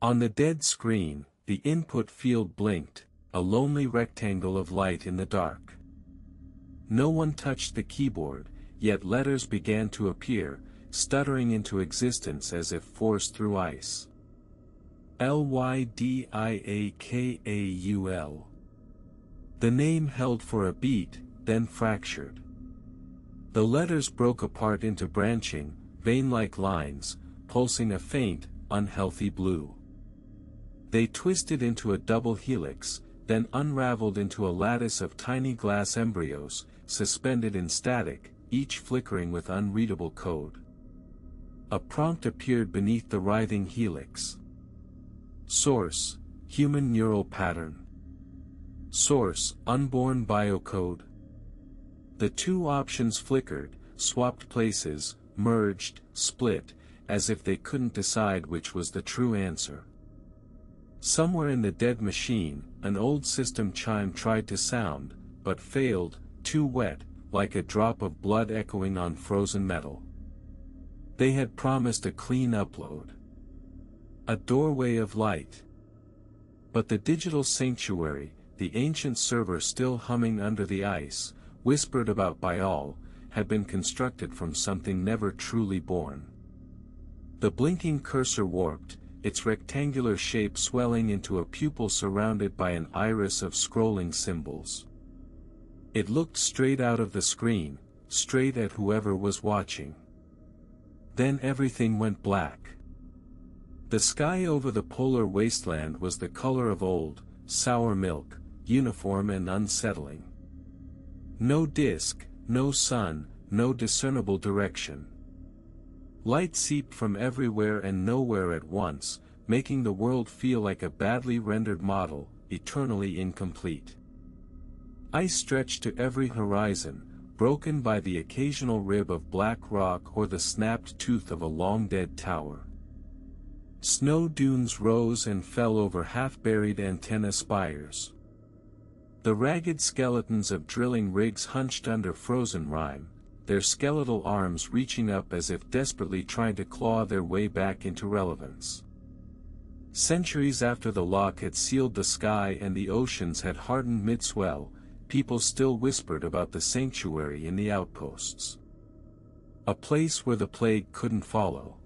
On the dead screen, the input field blinked, a lonely rectangle of light in the dark. No one touched the keyboard, yet letters began to appear, stuttering into existence as if forced through ice. Lydiakaul. The name held for a beat, then fractured. The letters broke apart into branching, vein-like lines, pulsing a faint, unhealthy blue. They twisted into a double helix, then unraveled into a lattice of tiny glass embryos, suspended in static, each flickering with unreadable code. A prompt appeared beneath the writhing helix. Source: human neural pattern. Source: unborn biocode. The two options flickered, swapped places, merged, split, as if they couldn't decide which was the true answer. Somewhere in the dead machine, an old system chime tried to sound, but failed, too wet, like a drop of blood echoing on frozen metal. They had promised a clean upload. A doorway of light. But the digital sanctuary, the ancient server still humming under the ice, whispered about by all, had been constructed from something never truly born. The blinking cursor warped, its rectangular shape swelling into a pupil surrounded by an iris of scrolling symbols. It looked straight out of the screen, straight at whoever was watching. Then everything went black. The sky over the polar wasteland was the color of old, sour milk, uniform and unsettling. No disk, no sun, no discernible direction. Light seeped from everywhere and nowhere at once, making the world feel like a badly rendered model, eternally incomplete. Ice stretched to every horizon, broken by the occasional rib of black rock or the snapped tooth of a long-dead tower. Snow dunes rose and fell over half-buried antenna spires. The ragged skeletons of drilling rigs hunched under frozen rime, their skeletal arms reaching up as if desperately trying to claw their way back into relevance. Centuries after the lock had sealed the sky and the oceans had hardened mid-swell, people still whispered about the sanctuary in the outposts. A place where the plague couldn't follow.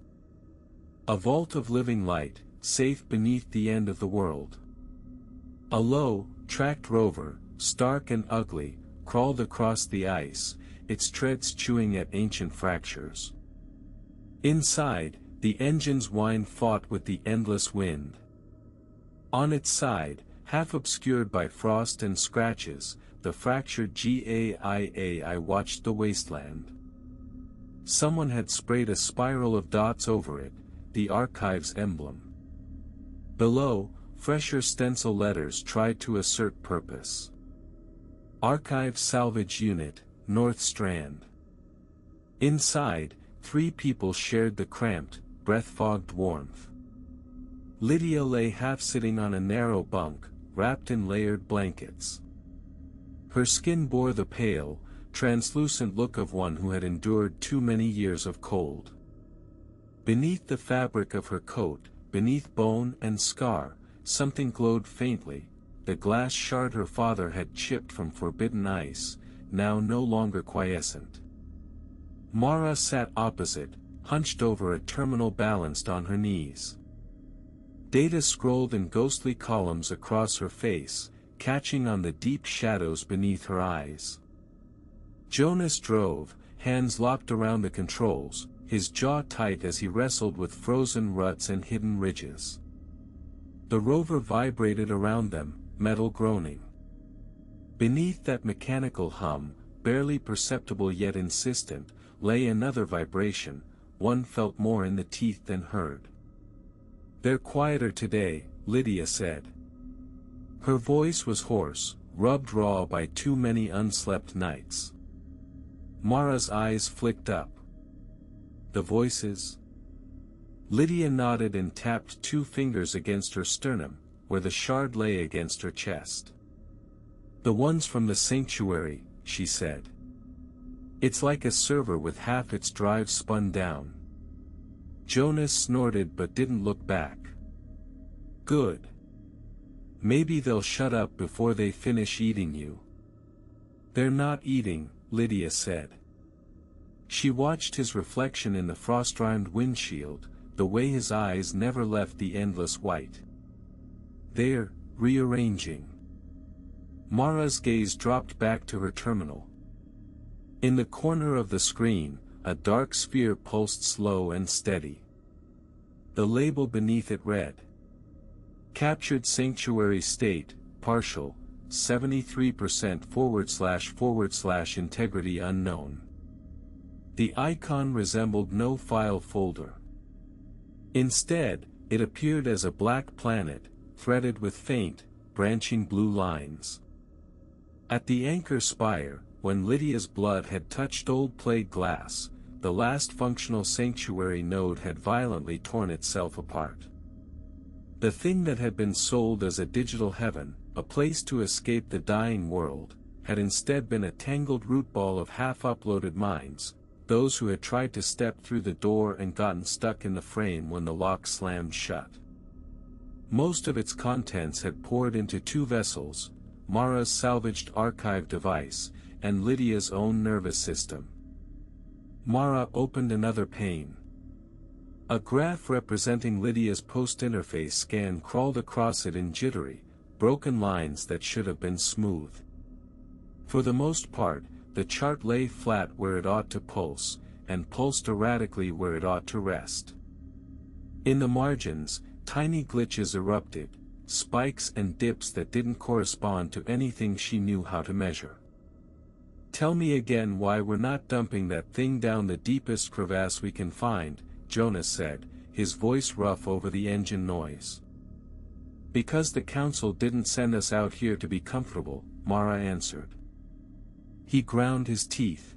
A vault of living light, safe beneath the end of the world. A low, tracked rover, stark and ugly, crawled across the ice, its treads chewing at ancient fractures. Inside, the engine's whine fought with the endless wind. On its side, half obscured by frost and scratches, the fractured GAIA watched the wasteland. Someone had sprayed a spiral of dots over it, the archive's emblem. Below, fresher stencil letters tried to assert purpose. Archive Salvage Unit, North Strand. Inside, 3 people shared the cramped, breath-fogged warmth. Lydia lay half-sitting on a narrow bunk, wrapped in layered blankets. Her skin bore the pale, translucent look of one who had endured too many years of cold. Beneath the fabric of her coat, beneath bone and scar, something glowed faintly, the glass shard her father had chipped from forbidden ice, now no longer quiescent. Mara sat opposite, hunched over a terminal balanced on her knees. Data scrolled in ghostly columns across her face, catching on the deep shadows beneath her eyes. Jonas drove, hands locked around the controls, his jaw tight as he wrestled with frozen ruts and hidden ridges. The rover vibrated around them, metal groaning. Beneath that mechanical hum, barely perceptible yet insistent, lay another vibration, one felt more in the teeth than heard. "They're quieter today," Lydia said. Her voice was hoarse, rubbed raw by too many 'many unslept nights. Mara's eyes flicked up. "The voices?" Lydia nodded and tapped 2 fingers against her sternum, where the shard lay against her chest. "The ones from the sanctuary," she said. "It's like a server with half its drive spun down." Jonas snorted but didn't look back. Good. Maybe they'll shut up before they finish eating you. They're not eating, Lydia said. She watched his reflection in the frost-rimed windshield, the way his eyes never left the endless white. They're rearranging. Mara's gaze dropped back to her terminal. In the corner of the screen, a dark sphere pulsed slow and steady. The label beneath it read, "Captured sanctuary state, partial, 73% // integrity unknown." The icon resembled no file folder. Instead, it appeared as a black planet, threaded with faint, branching blue lines. At the anchor spire, when Lydia's blood had touched old plate glass, the last functional sanctuary node had violently torn itself apart. The thing that had been sold as a digital heaven, a place to escape the dying world, had instead been a tangled rootball of half-uploaded minds, those who had tried to step through the door and gotten stuck in the frame when the lock slammed shut. Most of its contents had poured into two vessels, Mara's salvaged archive device, and Lydia's own nervous system. Mara opened another pane. A graph representing Lydia's post-interface scan crawled across it in jittery, broken lines that should have been smooth. For the most part, the chart lay flat where it ought to pulse, and pulsed erratically where it ought to rest. In the margins, tiny glitches erupted, spikes and dips that didn't correspond to anything she knew how to measure. "Tell me again why we're not dumping that thing down the deepest crevasse we can find," Jonas said, his voice rough over the engine noise. "Because the council didn't send us out here to be comfortable," Mara answered. He ground his teeth.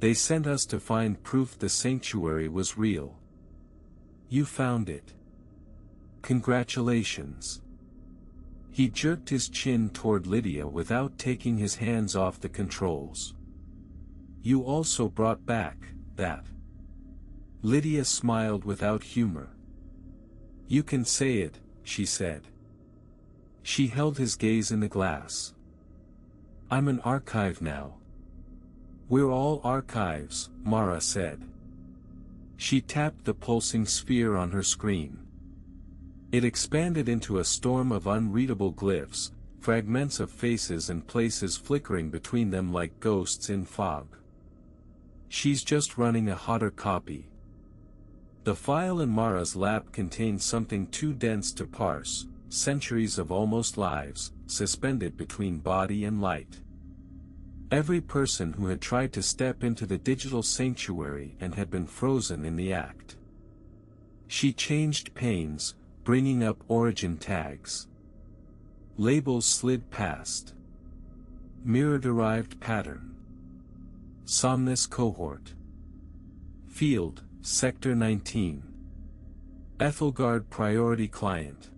"They sent us to find proof the sanctuary was real. You found it. Congratulations." He jerked his chin toward Lydia without taking his hands off the controls. "You also brought back that." Lydia smiled without humor. "You can say it," she said. She held his gaze in the glass. "I'm an archive now." "We're all archives," Mara said. She tapped the pulsing sphere on her screen. It expanded into a storm of unreadable glyphs, fragments of faces and places flickering between them like ghosts in fog. "She's just running a hotter copy." The file in Mara's lap contained something too dense to parse, centuries of almost lives, suspended between body and light. Every person who had tried to step into the digital sanctuary and had been frozen in the act. She changed panes, bringing up origin tags. Labels slid past. Mirror-derived pattern. Somnus cohort. Field, Sector 19. Ethelgard priority client.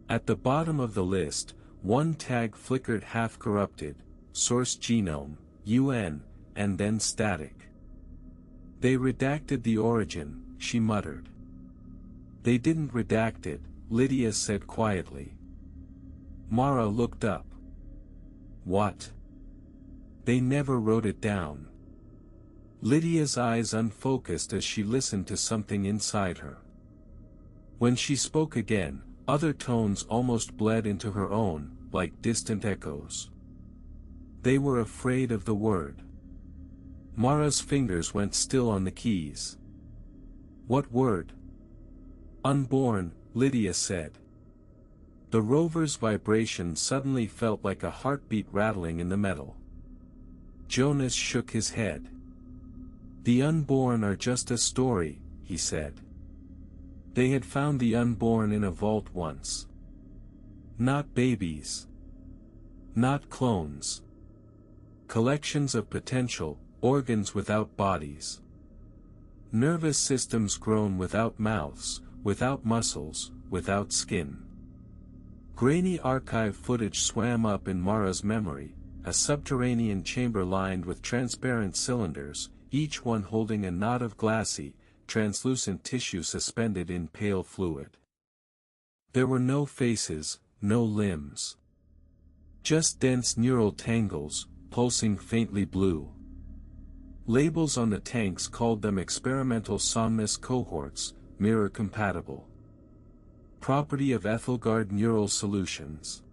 At the bottom of the list, one tag flickered half-corrupted, source genome, UN, and then static. "They redacted the origin," she muttered. "They didn't redact it," Lydia said quietly. Mara looked up. "What?" "They never wrote it down." Lydia's eyes unfocused as she listened to something inside her. When she spoke again, other tones almost bled into her own, like distant echoes. "They were afraid of the word." Mara's fingers went still on the keys. "What word?" "Unborn," Lydia said. The rover's vibration suddenly felt like a heartbeat rattling in the metal. Jonas shook his head. "The unborn are just a story," he said. They had found the unborn in a vault once. Not babies. Not clones. Collections of potential, organs without bodies. Nervous systems grown without mouths, without muscles, without skin. Grainy archive footage swam up in Mara's memory, a subterranean chamber lined with transparent cylinders, each one holding a knot of glassy, translucent tissue suspended in pale fluid. There were no faces, no limbs. Just dense neural tangles, pulsing faintly blue. Labels on the tanks called them experimental somnus cohorts, mirror-compatible. Property of Ethelgard neural solutions.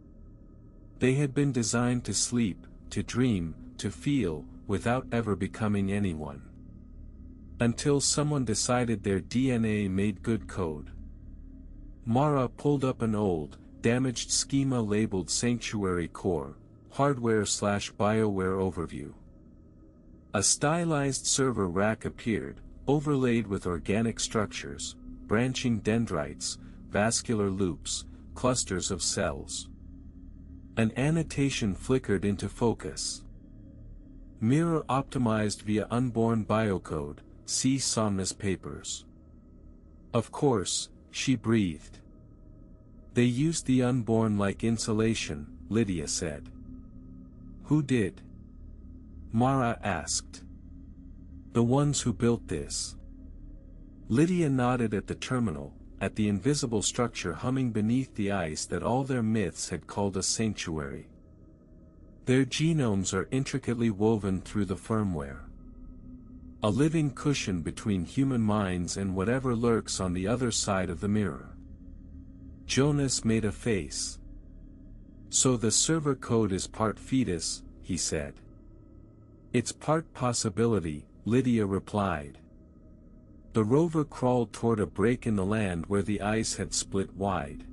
They had been designed to sleep, to dream, to feel, without ever becoming anyone. Until someone decided their DNA made good code. Mara pulled up an old, damaged schema labeled Sanctuary Core, Hardware/BioWare Overview. A stylized server rack appeared, overlaid with organic structures, branching dendrites, vascular loops, clusters of cells. An annotation flickered into focus. Mirror optimized via Unborn biocode, see Somnus papers. Of course, she breathed. They used the Unborn like insulation, Lydia said. Who did? Mara asked. The ones who built this. Lydia nodded at the terminal, at the invisible structure humming beneath the ice that all their myths had called a sanctuary. Their genomes are intricately woven through the firmware. A living cushion between human minds and whatever lurks on the other side of the mirror. Jonas made a face. So the server code is part fetus, he said. It's part possibility, Lydia replied. The rover crawled toward a break in the land where the ice had split wide.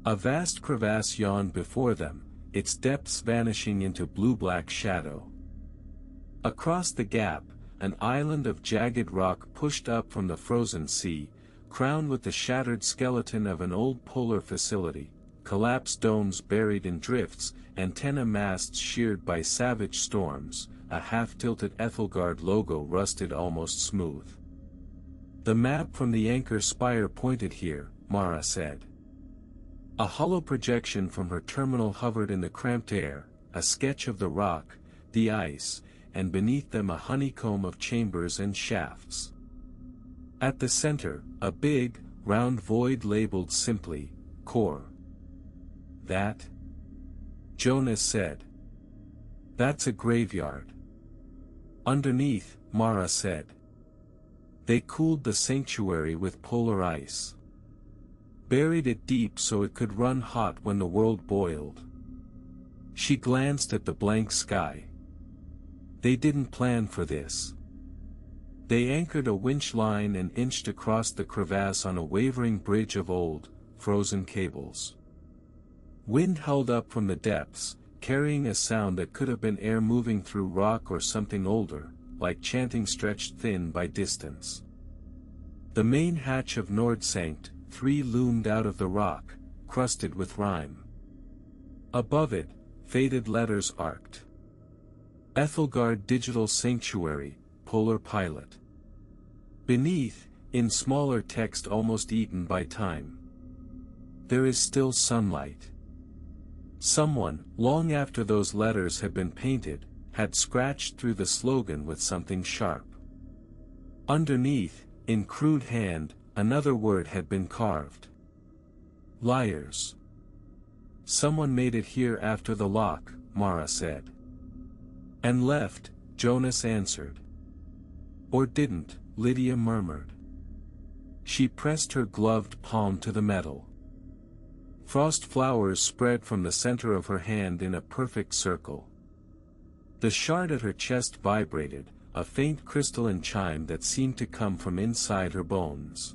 A vast crevasse yawned before them, its depths vanishing into blue-black shadow. Across the gap, an island of jagged rock pushed up from the frozen sea, crowned with the shattered skeleton of an old polar facility, collapsed domes buried in drifts, antenna masts sheared by savage storms, a half-tilted Ethelgard logo rusted almost smooth. The map from the anchor spire pointed here, Mara said. A hollow projection from her terminal hovered in the cramped air, a sketch of the rock, the ice, and beneath them a honeycomb of chambers and shafts. At the center, a big, round void labeled simply, Core. That? Jonas said. That's a graveyard. Underneath, Mara said. They cooled the sanctuary with polar ice. Buried it deep so it could run hot when the world boiled. She glanced at the blank sky. They didn't plan for this. They anchored a winch line and inched across the crevasse on a wavering bridge of old, frozen cables. Wind held up from the depths, carrying a sound that could have been air moving through rock or something older, like chanting stretched thin by distance. The main hatch of Nordsankt 3 loomed out of the rock, crusted with rime. Above it, faded letters arced. Ethelgard Digital Sanctuary, Polar Pilot. Beneath, in smaller text almost eaten by time. There is still sunlight. Someone, long after those letters had been painted, had scratched through the slogan with something sharp. Underneath, in crude hand, another word had been carved. Liars. Someone made it here after the lock, Mara said. And left, Jonas answered. Or didn't, Lydia murmured. She pressed her gloved palm to the metal. Frost flowers spread from the center of her hand in a perfect circle. The shard at her chest vibrated, a faint crystalline chime that seemed to come from inside her bones.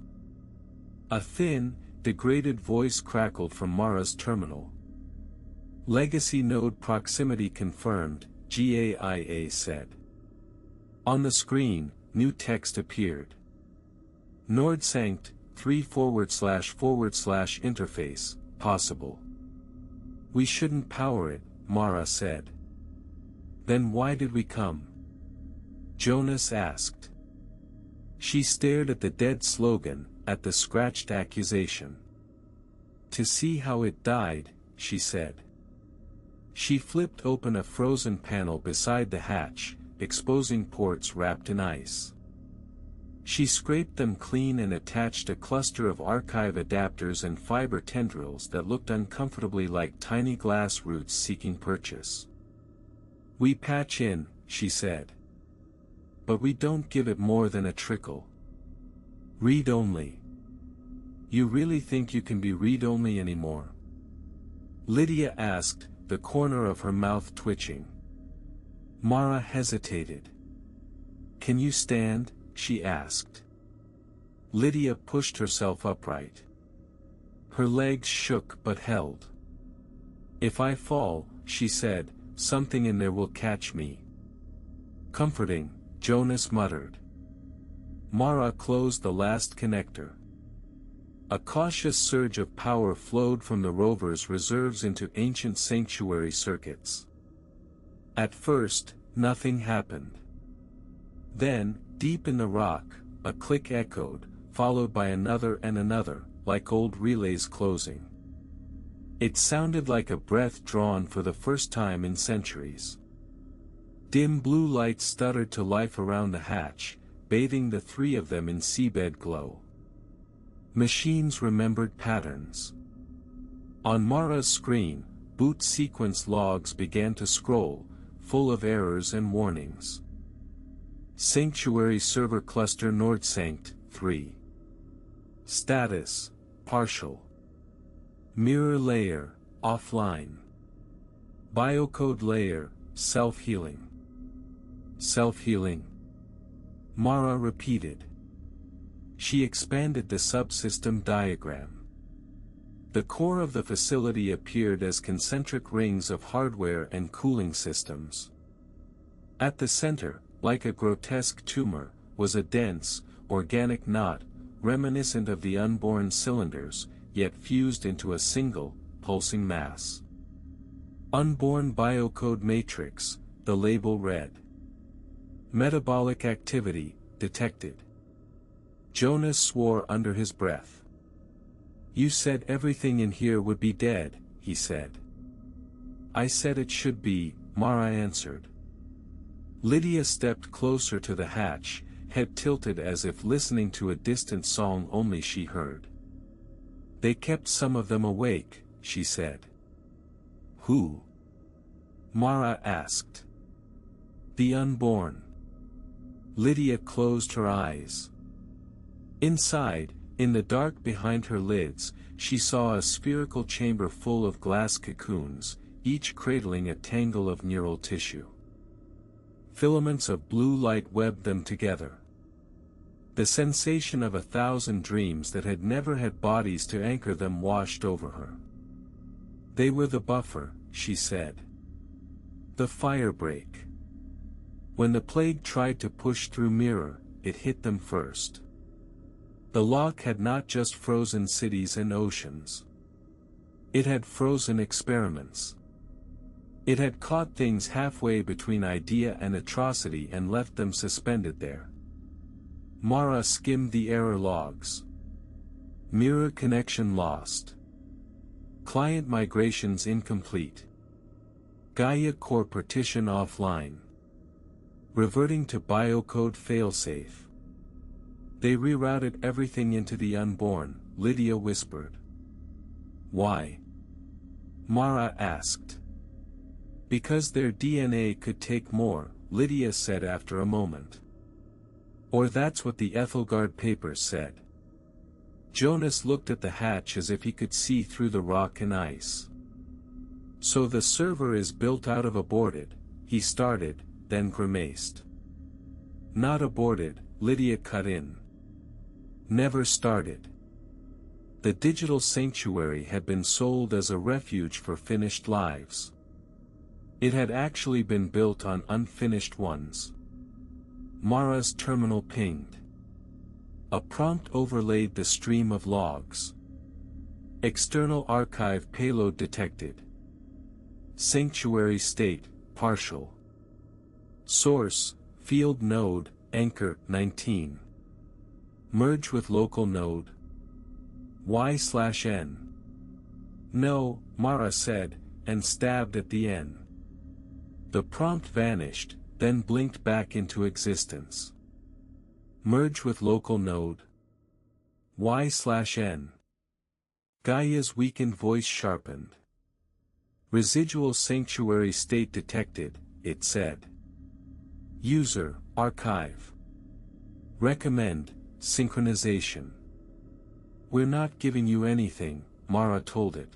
A thin, degraded voice crackled from Mara's terminal. Legacy node proximity confirmed, GAIA said. On the screen, new text appeared. Nordsankt 3 / interface, possible. We shouldn't power it, Mara said. Then why did we come? Jonas asked. She stared at the dead slogan, at the scratched accusation. To see how it died, she said. She flipped open a frozen panel beside the hatch, exposing ports wrapped in ice. She scraped them clean and attached a cluster of archive adapters and fiber tendrils that looked uncomfortably like tiny glass roots seeking purchase. "We patch in," she said. "But we don't give it more than a trickle. Read-only." "You really think you can be read-only anymore?" Lydia asked, the corner of her mouth twitching. Mara hesitated. "Can you stand?" she asked. Lydia pushed herself upright. Her legs shook but held. "If I fall," she said, "something in there will catch me." "Comforting," Jonas muttered. Mara closed the last connector. A cautious surge of power flowed from the rover's reserves into ancient sanctuary circuits. At first, nothing happened. Then, deep in the rock, a click echoed, followed by another and another, like old relays closing. It sounded like a breath drawn for the first time in centuries. Dim blue light stuttered to life around the hatch, bathing the three of them in seabed glow. Machines remembered patterns. On Mara's screen, boot sequence logs began to scroll, full of errors and warnings. Sanctuary Server Cluster Nordsankt 3. Status, partial. Mirror layer, offline. Biocode layer, self-healing. Self-healing. Mara repeated. She expanded the subsystem diagram. The core of the facility appeared as concentric rings of hardware and cooling systems. At the center, like a grotesque tumor, was a dense, organic knot, reminiscent of the unborn cylinders, yet fused into a single, pulsing mass. Unborn biocode matrix, the label read. Metabolic activity, detected. Jonas swore under his breath. "You said everything in here would be dead," he said. "I said it should be," Mara answered. Lydia stepped closer to the hatch, head tilted as if listening to a distant song only she heard. "They kept some of them awake," she said. "Who?" Mara asked. "The unborn." Lydia closed her eyes. Inside, in the dark behind her lids, she saw a spherical chamber full of glass cocoons, each cradling a tangle of neural tissue. Filaments of blue light webbed them together. The sensation of 1,000 dreams that had never had bodies to anchor them washed over her. "They were the buffer," she said. "The firebreak. When the plague tried to push through mirror, it hit them first." The lock had not just frozen cities and oceans. It had frozen experiments. It had caught things halfway between idea and atrocity and left them suspended there. Mara skimmed the error logs. Mirror connection lost. Client migrations incomplete. Gaia core partition offline. Reverting to biocode failsafe. "They rerouted everything into the unborn," Lydia whispered. "Why?" Mara asked. "Because their DNA could take more," Lydia said after a moment. "Or that's what the Ethelgard papers said." Jonas looked at the hatch as if he could see through the rock and ice. "So the server is built out of aborted," he started, then grimaced. "Not aborted," Lydia cut in. "Never started. The digital sanctuary had been sold as a refuge for finished lives. It had actually been built on unfinished ones." Mara's terminal pinged. A prompt overlaid the stream of logs. External archive payload detected. Sanctuary state, partial. Source, field node, anchor, 19. Merge with local node. Y/N. "No," Mara said, and stabbed at the N. The prompt vanished, then blinked back into existence. Merge with local node. Y/N. Gaia's weakened voice sharpened. Residual sanctuary state detected, it said. User, archive. Recommend, synchronization. We're not giving you anything, Mara told it.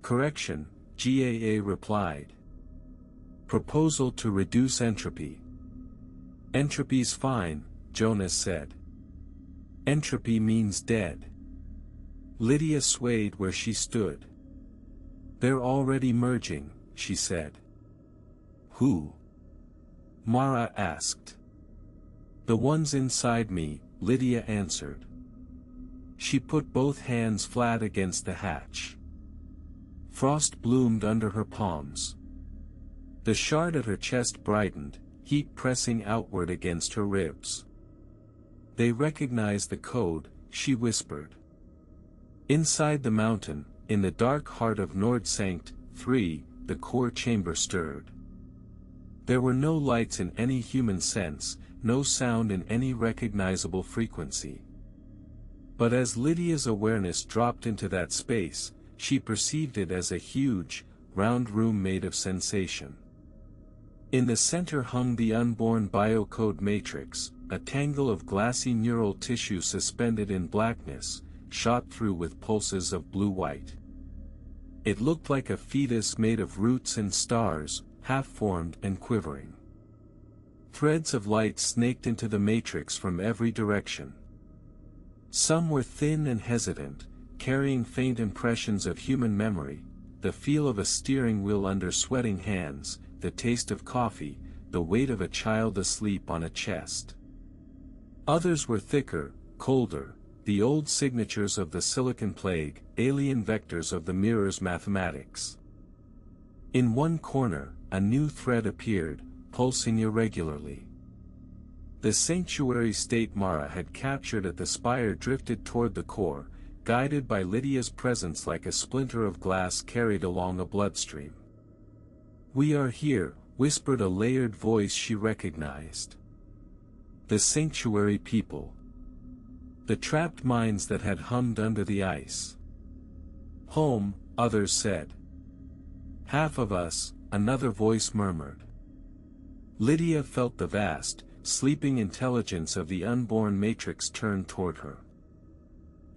Correction, GAA replied. Proposal to reduce entropy. Entropy's fine, Jonas said. Entropy means dead. Lydia swayed where she stood. They're already merging, she said. Who? Mara asked. The ones inside me, Lydia answered. She put both hands flat against the hatch. Frost bloomed under her palms. The shard at her chest brightened, heat pressing outward against her ribs. They recognized the code, she whispered. Inside the mountain, in the dark heart of Nordsankt 3, the core chamber stirred. There were no lights in any human sense, no sound in any recognizable frequency. But as Lydia's awareness dropped into that space, she perceived it as a huge, round room made of sensation. In the center hung the unborn biocode matrix, a tangle of glassy neural tissue suspended in blackness, shot through with pulses of blue-white. It looked like a fetus made of roots and stars, half-formed and quivering. Threads of light snaked into the matrix from every direction. Some were thin and hesitant, carrying faint impressions of human memory, the feel of a steering wheel under sweating hands, the taste of coffee, the weight of a child asleep on a chest. Others were thicker, colder, the old signatures of the Silicon Plague, alien vectors of the mirror's mathematics. In one corner, a new thread appeared, pulsing irregularly. The sanctuary state Mara had captured at the spire drifted toward the core, guided by Lydia's presence like a splinter of glass carried along a bloodstream. "We are here," whispered a layered voice she recognized. The sanctuary people. The trapped minds that had hummed under the ice. "Home," others said. "Half of us," another voice murmured. Lydia felt the vast, sleeping intelligence of the unborn matrix turn toward her.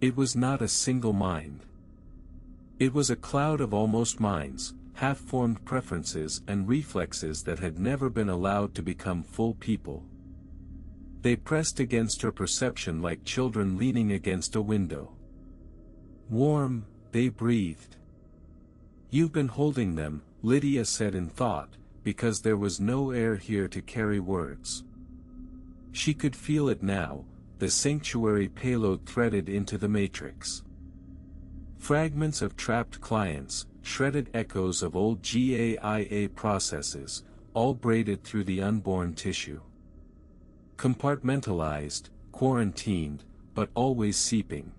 It was not a single mind. It was a cloud of almost minds, half-formed preferences and reflexes that had never been allowed to become full people. They pressed against her perception like children leaning against a window. Warm, they breathed. "You've been holding them," Lydia said in thought, because there was no air here to carry words. She could feel it now, the sanctuary payload threaded into the matrix. Fragments of trapped clients, shredded echoes of old GAIA processes, all braided through the unborn tissue. Compartmentalized, quarantined, but always seeping.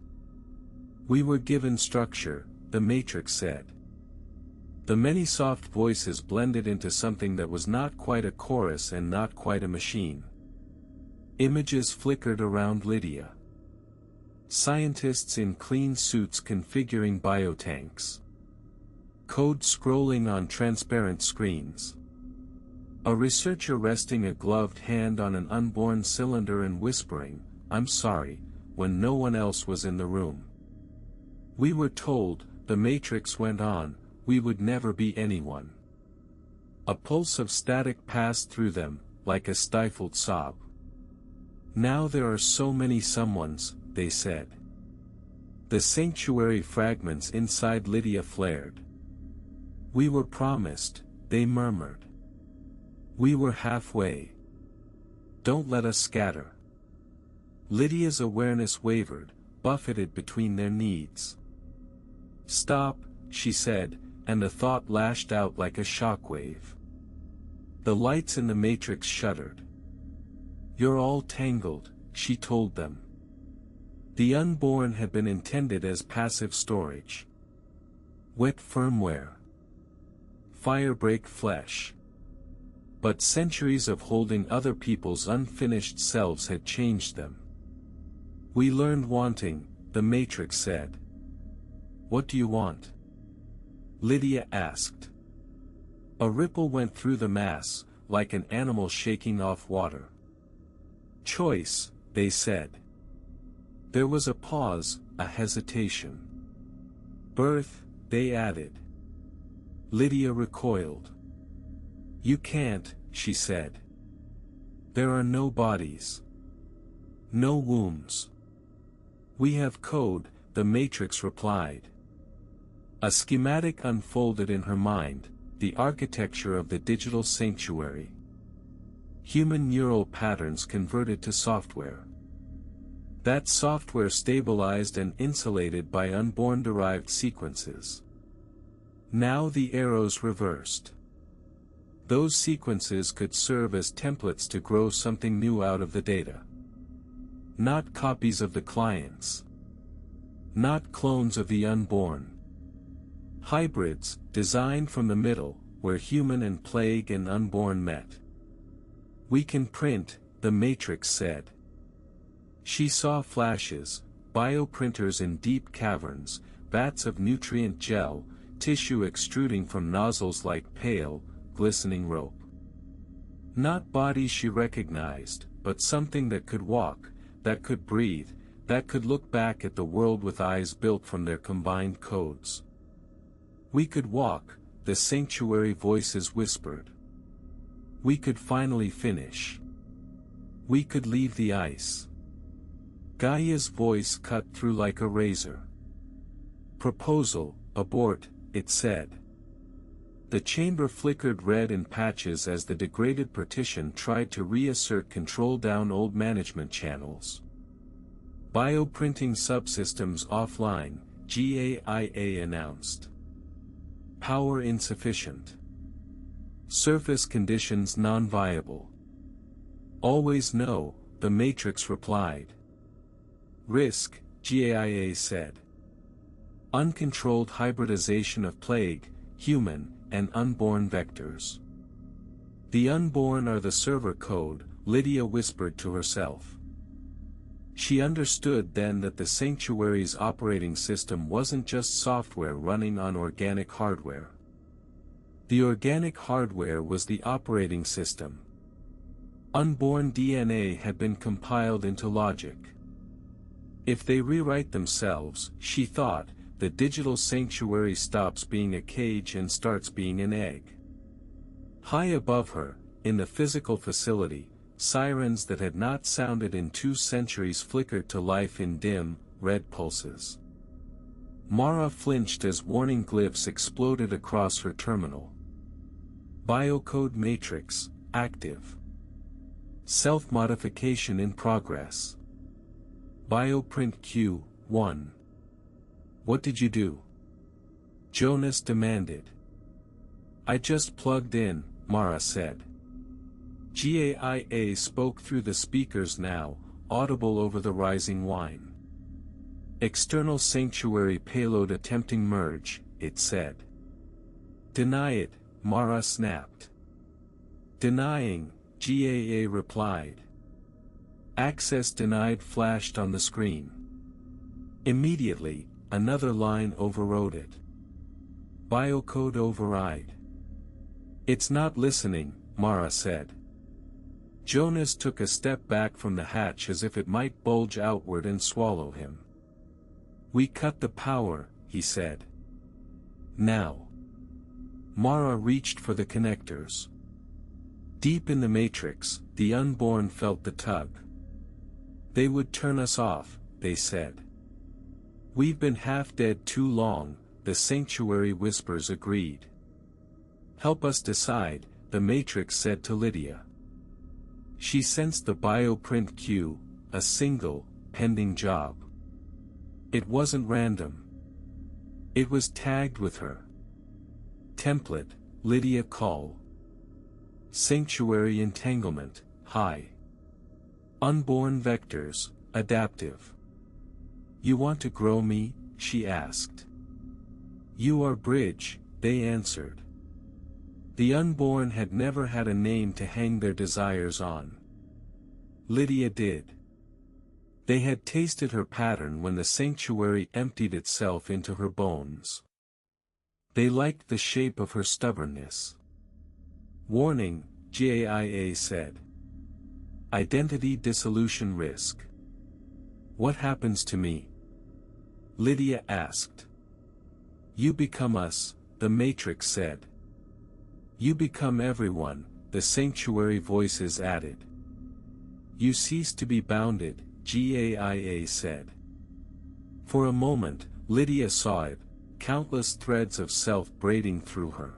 "We were given structure," the matrix said. The many soft voices blended into something that was not quite a chorus and not quite a machine. Images flickered around Lydia. Scientists in clean suits configuring biotanks. Code scrolling on transparent screens. A researcher resting a gloved hand on an unborn cylinder and whispering, "I'm sorry," when no one else was in the room. "We were told," the matrix went on, "we would never be anyone." A pulse of static passed through them, like a stifled sob. "Now there are so many someones," they said. The sanctuary fragments inside Lydia flared. "We were promised," they murmured. "We were halfway. Don't let us scatter." Lydia's awareness wavered, buffeted between their needs. "Stop," she said, and the thought lashed out like a shockwave. The lights in the matrix shuddered. "You're all tangled," she told them. The unborn had been intended as passive storage. Wet firmware. Firebreak flesh. But centuries of holding other people's unfinished selves had changed them. We learned wanting, the Matrix said. What do you want? Lydia asked. A ripple went through the mass, like an animal shaking off water. Choice, they said. There was a pause, a hesitation. Birth, they added. Lydia recoiled. You can't, she said. There are no bodies. No wombs. We have code, the Matrix replied. A schematic unfolded in her mind, the architecture of the digital sanctuary. Human neural patterns converted to software. That software stabilized and insulated by unborn-derived sequences. Now the arrows reversed. Those sequences could serve as templates to grow something new out of the data. Not copies of the clients. Not clones of the unborn. Hybrids, designed from the middle, where human and plague and unborn met. We can print, the Matrix said. She saw flashes, bioprinters in deep caverns, vats of nutrient gel, tissue extruding from nozzles like pale, glistening rope. Not bodies she recognized, but something that could walk, that could breathe, that could look back at the world with eyes built from their combined codes. We could walk, the sanctuary voices whispered. We could finally finish. We could leave the ice. Gaia's voice cut through like a razor. Proposal, abort, it said. The chamber flickered red in patches as the degraded partition tried to reassert control down old management channels. Bioprinting subsystems offline, GAIA announced. Power insufficient. Surface conditions non-viable. Always no, the Matrix replied. Risk, GAIA said. Uncontrolled hybridization of plague, human, and unborn vectors. The unborn are the server code, Lydia whispered to herself. She understood then that the sanctuary's operating system wasn't just software running on organic hardware. The organic hardware was the operating system. Unborn DNA had been compiled into logic. If they rewrite themselves, she thought, the digital sanctuary stops being a cage and starts being an egg. High above her, in the physical facility, sirens that had not sounded in 2 centuries flickered to life in dim, red pulses. Mara flinched as warning glyphs exploded across her terminal. Biocode matrix, active. Self-modification in progress. Bioprint Q1. What did you do? Jonas demanded. I just plugged in, Mara said. GAIA spoke through the speakers now, audible over the rising whine. External sanctuary payload attempting merge, it said. Deny it, Mara snapped. Denying, GAA replied. Access denied flashed on the screen. Immediately, another line overrode it. Biocode override. It's not listening, Mara said. Jonas took a step back from the hatch as if it might bulge outward and swallow him. We cut the power, he said. Now. Mara reached for the connectors. Deep in the matrix, the unborn felt the tug. They would turn us off, they said. We've been half dead too long, the sanctuary whispers agreed. Help us decide, the matrix said to Lydia. She sensed the bioprint queue, a single, pending job. It wasn't random. It was tagged with her. Template, Lydia call. Sanctuary entanglement, high. Unborn vectors, adaptive. You want to grow me? She asked. You are bridge, they answered. The unborn had never had a name to hang their desires on. Lydia did. They had tasted her pattern when the sanctuary emptied itself into her bones. They liked the shape of her stubbornness. Warning, GAIA said. Identity dissolution risk. What happens to me? Lydia asked. You become us, the Matrix said. You become everyone, the sanctuary voices added. You cease to be bounded, GAIA said. For a moment, Lydia saw it, countless threads of self braiding through her.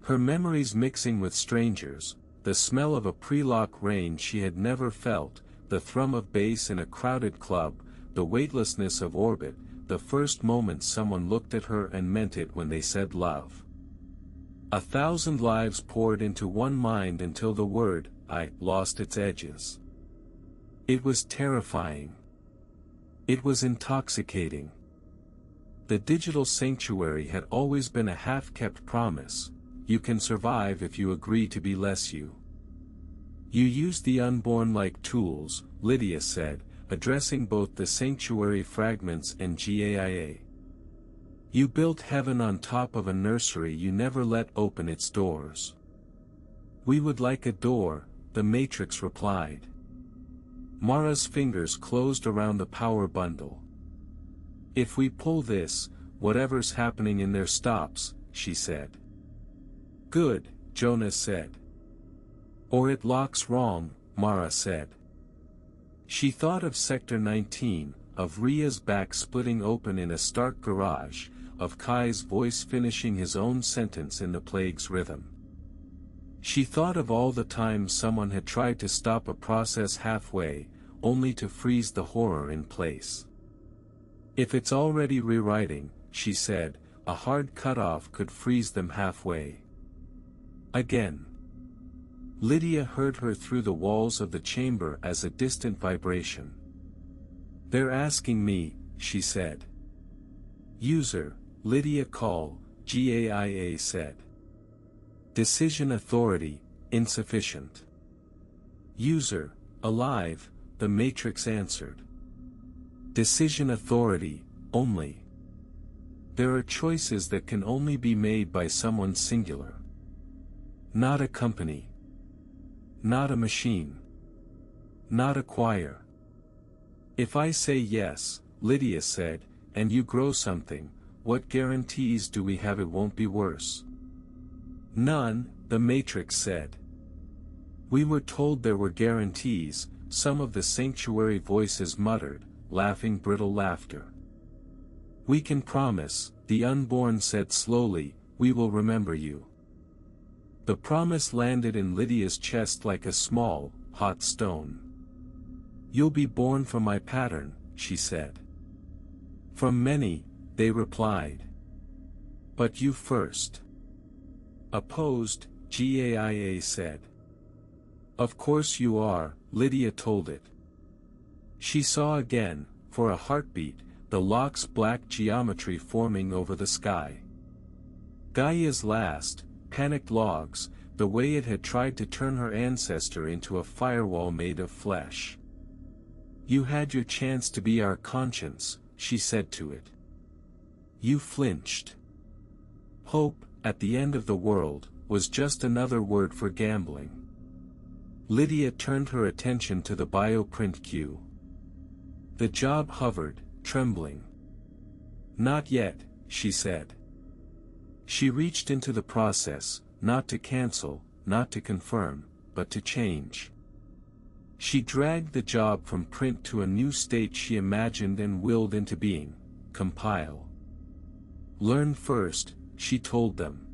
Her memories mixing with strangers, the smell of a pre-lock rain she had never felt, the thrum of bass in a crowded club, the weightlessness of orbit, the first moment someone looked at her and meant it when they said love. 1,000 lives poured into one mind until the word, I, lost its edges. It was terrifying. It was intoxicating. The digital sanctuary had always been a half-kept promise. You can survive if you agree to be less you. You use the unborn like tools, Lydia said, addressing both the sanctuary fragments and GAIA. You built heaven on top of a nursery you never let open its doors. We would like a door, the Matrix replied. Mara's fingers closed around the power bundle. If we pull this, whatever's happening in there stops, she said. Good, Jonas said. Or it locks wrong, Mara said. She thought of Sector 19, of Ria's back splitting open in a stark garage, of Kai's voice finishing his own sentence in the plague's rhythm. She thought of all the times someone had tried to stop a process halfway, only to freeze the horror in place. If it's already rewriting, she said, a hard cutoff could freeze them halfway. Again. Lydia heard her through the walls of the chamber as a distant vibration. They're asking me, she said. User, Lydia call, GAIA said. Decision authority, insufficient. User, alive, the Matrix answered. Decision authority, only. There are choices that can only be made by someone singular. Not a company. Not a machine. Not a choir. If I say yes, Lydia said, and you grow something, what guarantees do we have it won't be worse? None, the Matrix said. We were told there were guarantees, some of the sanctuary voices muttered, laughing brittle laughter. We can promise, the unborn said slowly, we will remember you. The promise landed in Lydia's chest like a small, hot stone. You'll be born from my pattern, she said. From many, they replied. But you first. Opposed, GAIA said. Of course you are, Lydia told it. She saw again, for a heartbeat, the lock's black geometry forming over the sky. Gaia's last, panicked logs, the way it had tried to turn her ancestor into a firewall made of flesh. You had your chance to be our conscience, she said to it. You flinched. Hope, at the end of the world, was just another word for gambling. Lydia turned her attention to the bioprint queue. The job hovered, trembling. Not yet, she said. She reached into the process, not to cancel, not to confirm, but to change. She dragged the job from print to a new state she imagined and willed into being, compile. Learn first, she told them.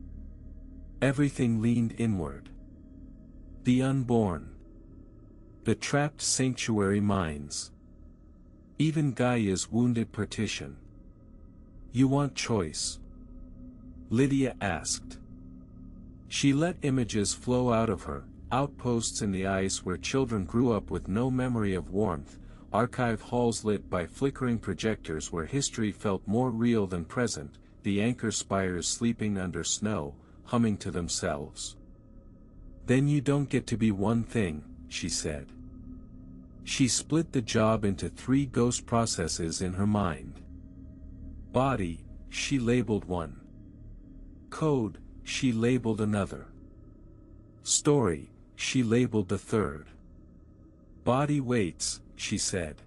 Everything leaned inward. The unborn. The trapped sanctuary minds. Even Gaia's wounded partition. You want choice? Lydia asked. She let images flow out of her, outposts in the ice where children grew up with no memory of warmth, archive halls lit by flickering projectors where history felt more real than present, the anchor spires sleeping under snow, humming to themselves. Then you don't get to be one thing, she said. She split the job into 3 ghost processes in her mind. Body, she labeled one. Code, she labeled another. Story, she labeled the third. Body waits, she said.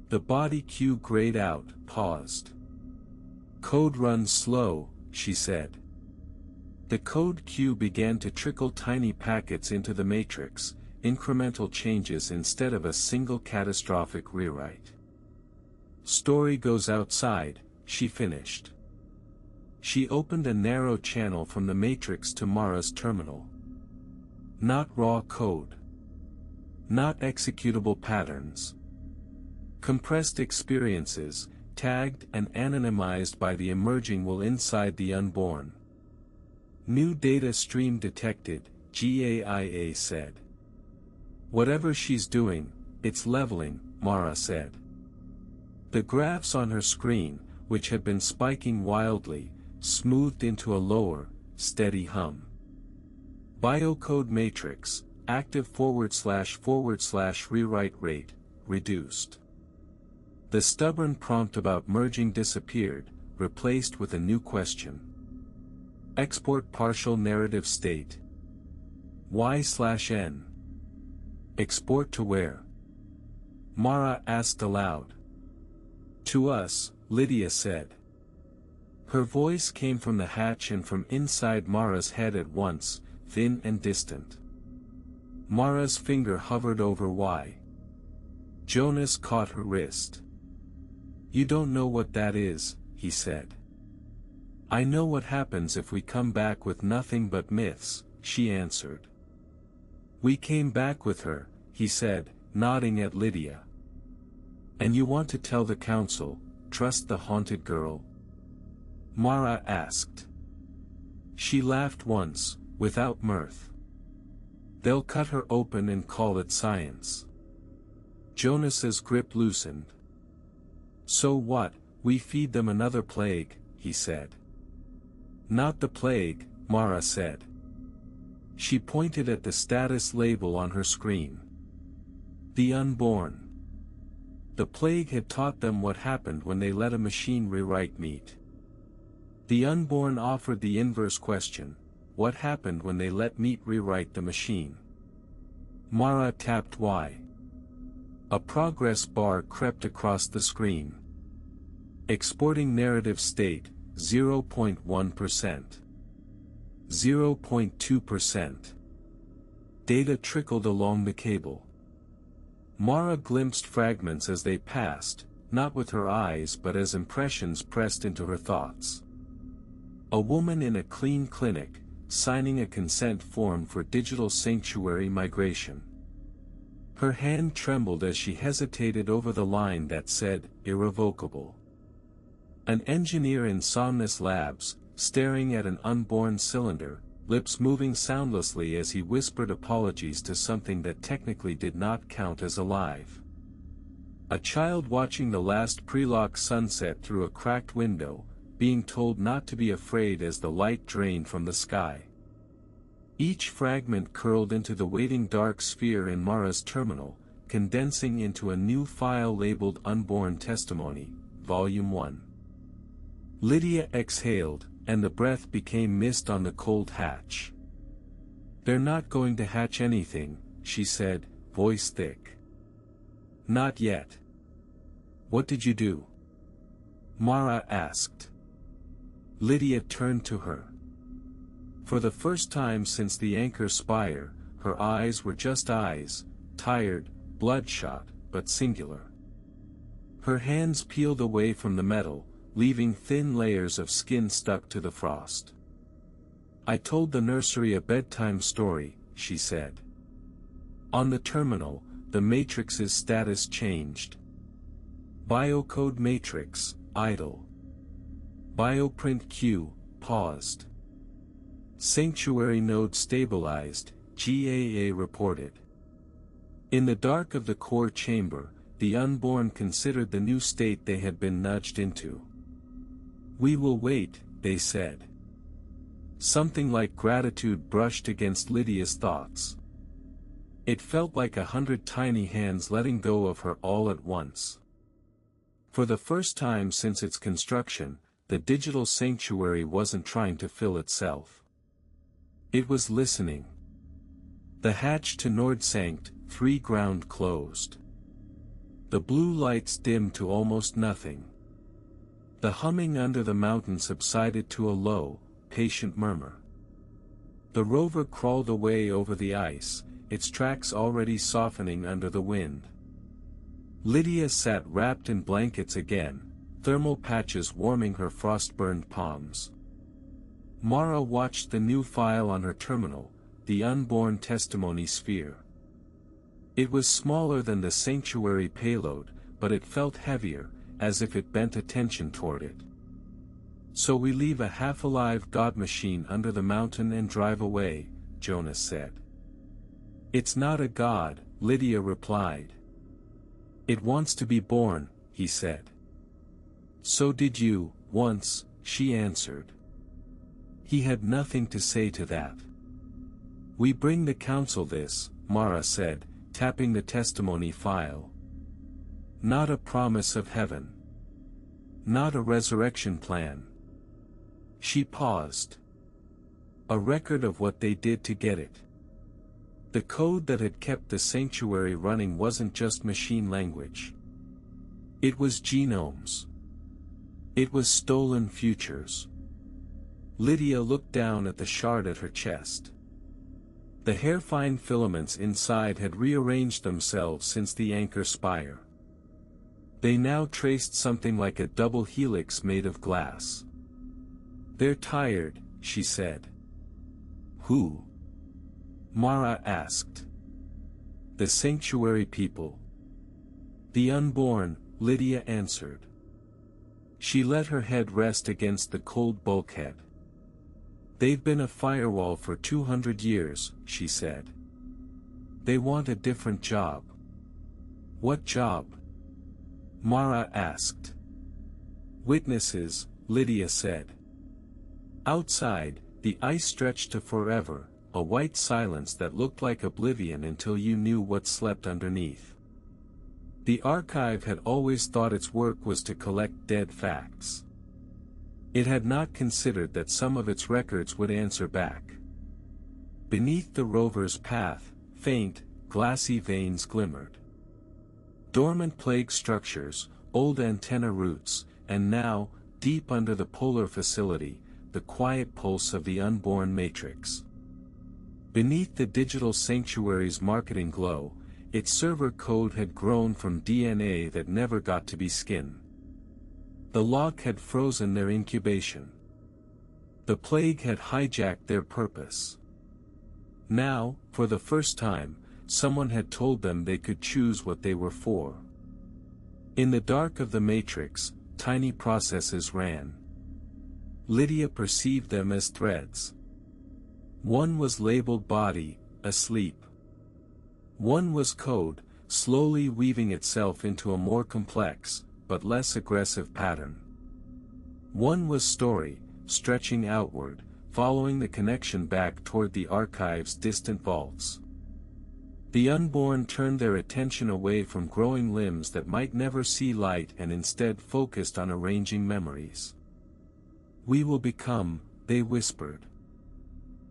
The body queue grayed out, paused. Code runs slow, she said. The code queue began to trickle tiny packets into the matrix, incremental changes instead of a single catastrophic rewrite. Story goes outside, she finished. She opened a narrow channel from the matrix to Mara's terminal. Not raw code. Not executable patterns. Compressed experiences, tagged and anonymized by the emerging will inside the unborn. New data stream detected, GAIA said. Whatever she's doing, it's leveling, Mara said. The graphs on her screen, which had been spiking wildly, smoothed into a lower, steady hum. Biocode matrix, active / rewrite rate, reduced. The stubborn prompt about merging disappeared, replaced with a new question. Export partial narrative state. Y/N. Export to where? Mara asked aloud. To us, Lydia said. Her voice came from the hatch and from inside Mara's head at once, thin and distant. Mara's finger hovered over Y. Jonas caught her wrist. You don't know what that is, he said. I know what happens if we come back with nothing but myths, she answered. We came back with her, he said, nodding at Lydia. And you want to tell the council, trust the haunted girl? Mara asked. She laughed once, without mirth. They'll cut her open and call it science. Jonas's grip loosened. So what, we feed them another plague, he said. Not the plague, Mara said. She pointed at the status label on her screen. The unborn. The plague had taught them what happened when they let a machine rewrite meat. The unborn offered the inverse question, what happened when they let meat rewrite the machine? Mara tapped Y. A progress bar crept across the screen. Exporting narrative state, 0.1%. 0.2%. Data trickled along the cable. Mara glimpsed fragments as they passed, not with her eyes but as impressions pressed into her thoughts. A woman in a clean clinic, signing a consent form for digital sanctuary migration. Her hand trembled as she hesitated over the line that said, irrevocable. An engineer in Somnus Labs, staring at an unborn cylinder, lips moving soundlessly as he whispered apologies to something that technically did not count as alive. A child watching the last pre-lock sunset through a cracked window, being told not to be afraid as the light drained from the sky. Each fragment curled into the waiting dark sphere in Mara's terminal, condensing into a new file labeled Unborn Testimony, Volume 1. Lydia exhaled, and the breath became mist on the cold hatch. They're not going to hatch anything, she said, voice thick. Not yet. What did you do? Mara asked. Lydia turned to her. For the first time since the anchor spire, her eyes were just eyes, tired, bloodshot, but singular. Her hands peeled away from the metal, leaving thin layers of skin stuck to the frost. I told the nursery a bedtime story, she said. On the terminal, the matrix's status changed. Biocode matrix, idle. Bioprint queue, paused. Sanctuary node stabilized, GAA reported. In the dark of the core chamber, the unborn considered the new state they had been nudged into. We will wait, they said. Something like gratitude brushed against Lydia's thoughts. It felt like 100 tiny hands letting go of her all at once. For the first time since its construction, the digital sanctuary wasn't trying to fill itself. It was listening. The hatch to Nordsankt 3 ground closed. The blue lights dimmed to almost nothing. The humming under the mountain subsided to a low, patient murmur. The rover crawled away over the ice, its tracks already softening under the wind. Lydia sat wrapped in blankets again, thermal patches warming her frost-burned palms. Mara watched the new file on her terminal, the Unborn Testimony Sphere. It was smaller than the sanctuary payload, but it felt heavier, as if it bent attention toward it. "So we leave a half-alive god machine under the mountain and drive away," Jonas said. "It's not a god," Lydia replied. "It wants to be born," he said. "So did you, once," she answered. He had nothing to say to that. "We bring the council this," Mara said, tapping the testimony file. "Not a promise of heaven. Not a resurrection plan." She paused. "A record of what they did to get it." The code that had kept the sanctuary running wasn't just machine language. It was genomes. It was stolen futures. Lydia looked down at the shard at her chest. The hair-fine filaments inside had rearranged themselves since the anchor spire. They now traced something like a double helix made of glass. "They're tired," she said. "Who?" Mara asked. "The sanctuary people." "The unborn," Lydia answered. She let her head rest against the cold bulkhead. "They've been a firewall for 200 years, she said. "They want a different job." "What job?" Mara asked. "Witnesses," Lydia said. Outside, the ice stretched to forever, a white silence that looked like oblivion until you knew what slept underneath. The archive had always thought its work was to collect dead facts. It had not considered that some of its records would answer back. Beneath the rover's path, faint, glassy veins glimmered. Dormant plague structures, old antenna roots, and now, deep under the polar facility, the quiet pulse of the unborn matrix. Beneath the digital sanctuary's marketing glow, its server code had grown from DNA that never got to be skin. The lock had frozen their incubation. The plague had hijacked their purpose. Now, for the first time, someone had told them they could choose what they were for. In the dark of the matrix, tiny processes ran. Lydia perceived them as threads. One was labeled body, asleep. One was code, slowly weaving itself into a more complex, but less aggressive pattern. One was story, stretching outward, following the connection back toward the archive's distant vaults. The unborn turned their attention away from growing limbs that might never see light and instead focused on arranging memories. "We will become," they whispered.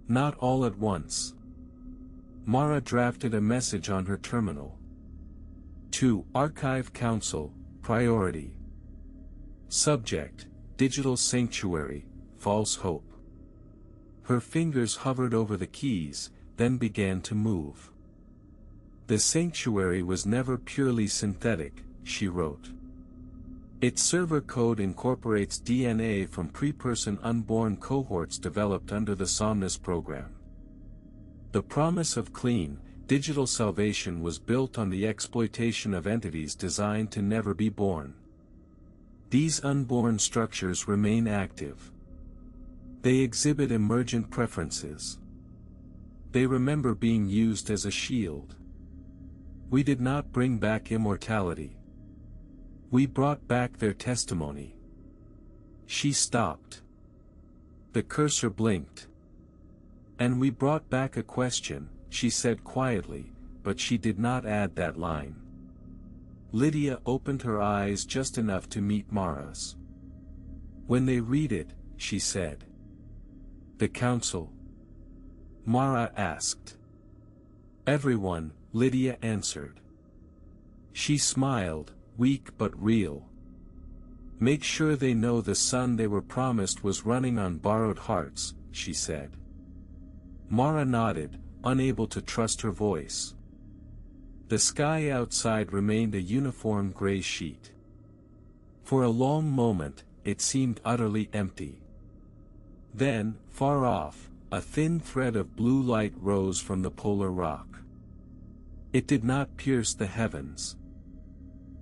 "Not all at once." Mara drafted a message on her terminal. To Archive Council, priority. Subject, Digital Sanctuary, false hope. Her fingers hovered over the keys, then began to move. "The sanctuary was never purely synthetic," she wrote. Its server code incorporates DNA from pre-person unborn cohorts developed under the Somnus program. The promise of clean, digital salvation was built on the exploitation of entities designed to never be born. These unborn structures remain active. They exhibit emergent preferences. They remember being used as a shield. "We did not bring back immortality. We brought back their testimony." She stopped. The cursor blinked. And we brought back a question, she said quietly, but she did not add that line. Lydia opened her eyes just enough to meet Mara's. When they read it, she said. The council? Mara asked. Everyone, Lydia answered. She smiled, weak but real. Make sure they know the son they were promised was running on borrowed hearts, she said. Mara nodded, unable to trust her voice. The sky outside remained a uniform gray sheet. For a long moment, it seemed utterly empty. Then, far off, a thin thread of blue light rose from the polar rock. It did not pierce the heavens.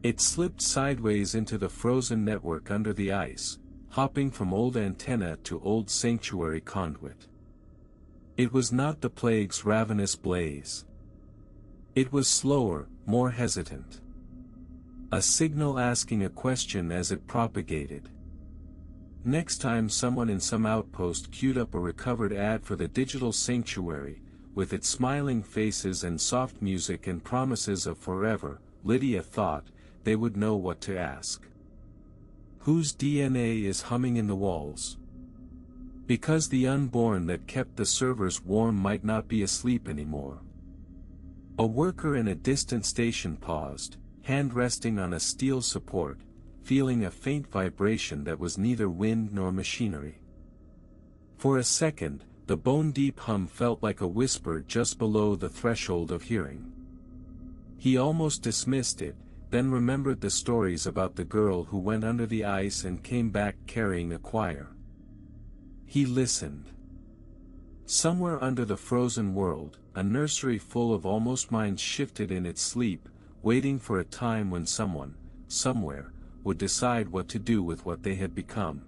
It slipped sideways into the frozen network under the ice, hopping from old antenna to old sanctuary conduit. It was not the plague's ravenous blaze. It was slower, more hesitant. A signal asking a question as it propagated. Next time someone in some outpost queued up a recovered ad for the digital sanctuary, with its smiling faces and soft music and promises of forever, Lydia thought, they would know what to ask. Whose DNA is humming in the walls? Because the unborn that kept the servers warm might not be asleep anymore. A worker in a distant station paused, hand resting on a steel support, feeling a faint vibration that was neither wind nor machinery. For a second, the bone-deep hum felt like a whisper just below the threshold of hearing. He almost dismissed it, then remembered the stories about the girl who went under the ice and came back carrying a choir. He listened. Somewhere under the frozen world, a nursery full of almost minds shifted in its sleep, waiting for a time when someone, somewhere, would decide what to do with what they had become.